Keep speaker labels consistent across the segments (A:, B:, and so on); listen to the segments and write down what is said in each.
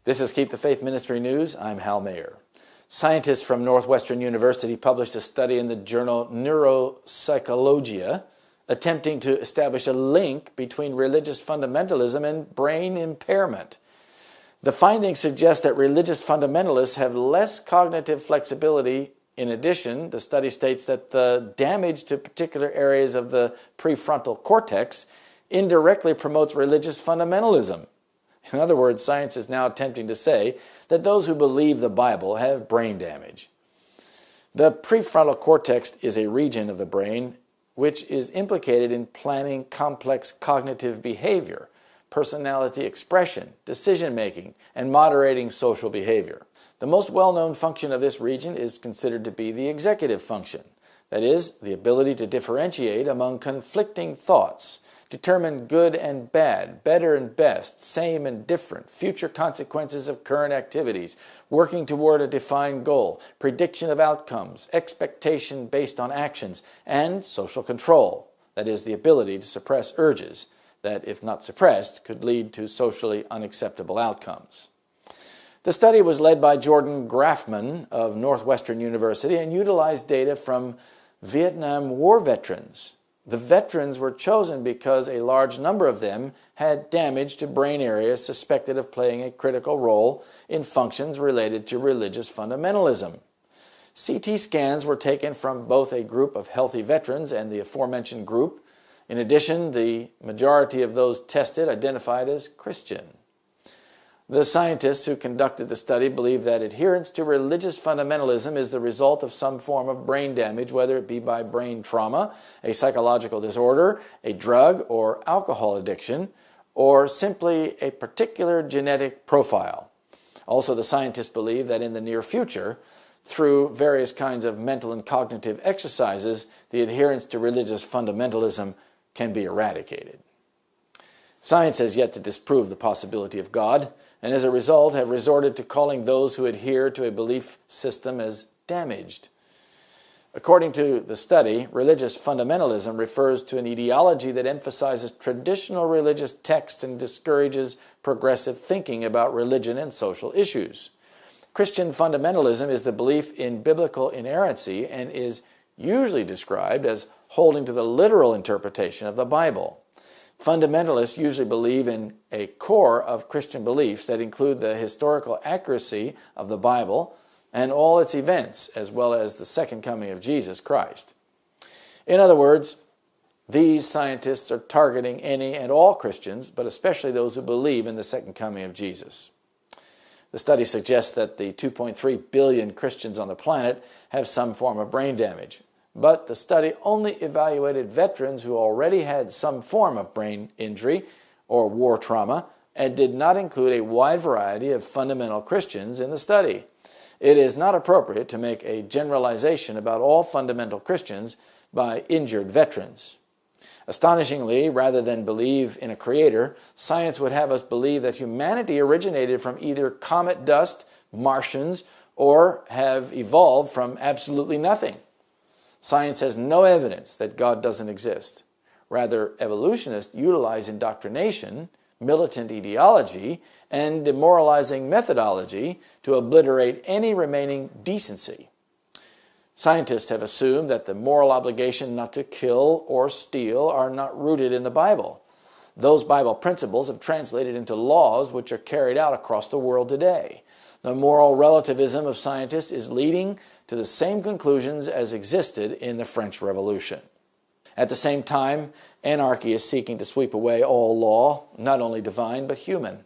A: This is Keep the Faith Ministry News. I'm Hal Mayer. Scientists from Northwestern University published a study in the journal Neuropsychologia attempting to establish a link between religious fundamentalism and brain impairment. The findings suggest that religious fundamentalists have less cognitive flexibility. In addition, the study states that the damage to particular areas of the prefrontal cortex indirectly promotes religious fundamentalism. In other words, science is now attempting to say that those who believe the Bible have brain damage. The prefrontal cortex is a region of the brain which is implicated in planning complex cognitive behavior, personality expression, decision-making, and moderating social behavior. The most well-known function of this region is considered to be the executive function, that is, the ability to differentiate among conflicting thoughts, determine good and bad, better and best, same and different, future consequences of current activities, working toward a defined goal, prediction of outcomes, expectation based on actions, and social control, that is, the ability to suppress urges that, if not suppressed, could lead to socially unacceptable outcomes. The study was led by Jordan Grafman of Northwestern University and utilized data from Vietnam War veterans. The veterans were chosen because a large number of them had damage to brain areas suspected of playing a critical role in functions related to religious fundamentalism. CT scans were taken from both a group of healthy veterans and the aforementioned group. In addition, the majority of those tested identified as Christian. The scientists who conducted the study believe that adherence to religious fundamentalism is the result of some form of brain damage, whether it be by brain trauma, a psychological disorder, a drug or alcohol addiction, or simply a particular genetic profile. Also, the scientists believe that in the near future, through various kinds of mental and cognitive exercises, the adherence to religious fundamentalism can be eradicated. Science has yet to disprove the possibility of God, and as a result have resorted to calling those who adhere to a belief system as damaged. According to the study, religious fundamentalism refers to an ideology that emphasizes traditional religious texts and discourages progressive thinking about religion and social issues. Christian fundamentalism is the belief in biblical inerrancy and is usually described as holding to the literal interpretation of the Bible. Fundamentalists usually believe in a core of Christian beliefs that include the historical accuracy of the Bible and all its events, as well as the second coming of Jesus Christ. In other words, these scientists are targeting any and all Christians, but especially those who believe in the second coming of Jesus. The study suggests that the 2.3 billion Christians on the planet have some form of brain damage. But the study only evaluated veterans who already had some form of brain injury or war trauma and did not include a wide variety of fundamental Christians in the study. It is not appropriate to make a generalization about all fundamental Christians by injured veterans. Astonishingly, rather than believe in a creator, science would have us believe that humanity originated from either comet dust, Martians, or have evolved from absolutely nothing. Science has no evidence that God doesn't exist. Rather, evolutionists utilize indoctrination, militant ideology, and demoralizing methodology to obliterate any remaining decency. Scientists have assumed that the moral obligation not to kill or steal are not rooted in the Bible. Those Bible principles have translated into laws which are carried out across the world today. The moral relativism of scientists is leading to the same conclusions as existed in the French Revolution. At the same time, anarchy is seeking to sweep away all law, not only divine but human.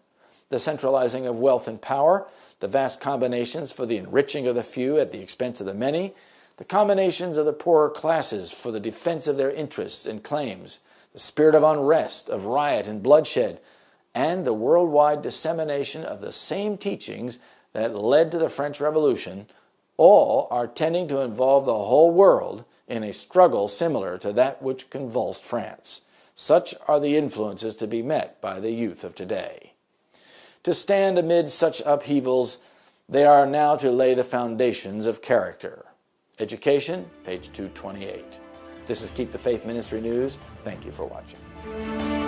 A: The centralizing of wealth and power, the vast combinations for the enriching of the few at the expense of the many, the combinations of the poorer classes for the defense of their interests and claims, the spirit of unrest, of riot and bloodshed, and the worldwide dissemination of the same teachings that led to the French Revolution, all are tending to involve the whole world in a struggle similar to that which convulsed France. Such are the influences to be met by the youth of today. To stand amid such upheavals, they are now to lay the foundations of character. Education, page 228. This is Keep the Faith Ministry News. Thank you for watching.